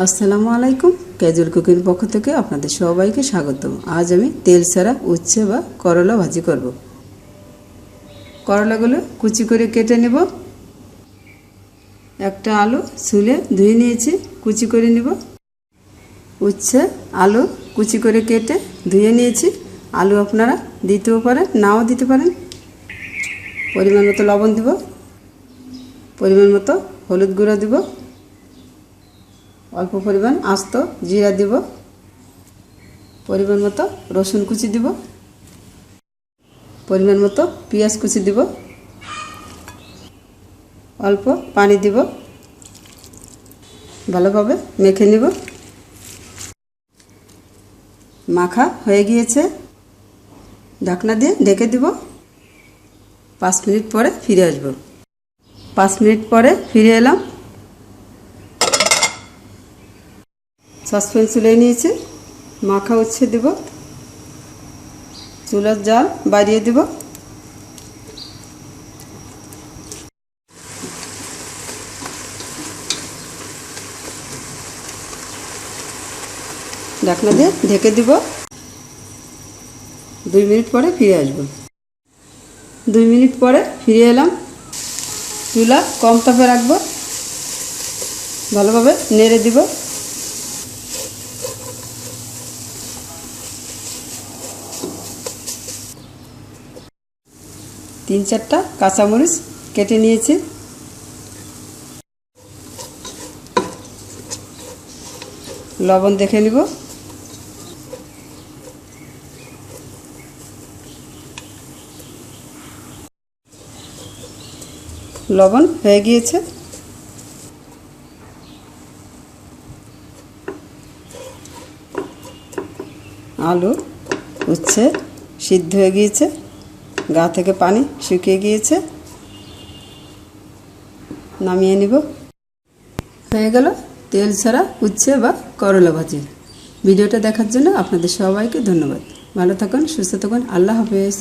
আসসালামু আলাইকুম। Casual cooking পক্ষ থেকে আপনাদের সবাইকে স্বাগতম। আজ আমি তেল ছাড়া উচ্ছে বা করলা ভাজি করব। করলাগুলো কুচি করে কেটে নেব। একটা আলু ছুলে ধুয়ে নিয়েছি, কুচি করে নেব। উচ্ছে আলু কুচি করে কেটে ধুয়ে নিয়েছি। আলু আপনারা দিতেও পারেন, নাও দিতে পারেন। পরিমাণ মতো লবণ দিব, পরিমাণ মতো হলুদ গুঁড়ো দিব, অল্প পরিমাণ আস্ত জিরা দিব, পরিমাণ মতো রসুন কুচি দিব, পরিমাণ মতো পেঁয়াজ কুচি দিব, অল্প পানি দিব, ভালোভাবে মেখে নিব। মাখা হয়ে গিয়েছে, ঢাকনা দিয়ে ঢেকে দিব। 5 মিনিট পরে ফিরে আসব। 5 মিনিট পরে ফিরে এলাম। সসপ্যান চুলে নিয়েছি, মাখা উচ্ছে দিব, চুলার জাল বাড়িয়ে দিব। ঢাকনা দিয়ে ঢেকে দিব। 2 মিনিট পরে ফিরে আসব। 2 মিনিট পরে ফিরে এলাম। চুলা কম তাপে রাখব, ভালোভাবে নেড়ে দিব। তিন চারটা কাঁচামরিচ কেটে নিয়েছি। লবণ দেখে নিব। লবণ হয়ে গিয়েছে। আলু উচ্ছে সিদ্ধ হয়ে গিয়েছে, গা থেকে পানি শুকিয়ে গিয়েছে। নামিয়ে নিব। হয়ে গেল তেল ছাড়া উচ্ছে বা করলা ভাজি। ভিডিওটা দেখার জন্য আপনাদের সবাইকে ধন্যবাদ। ভালো থাকুন, সুস্থ থাকুন। আল্লাহ হাফেজ।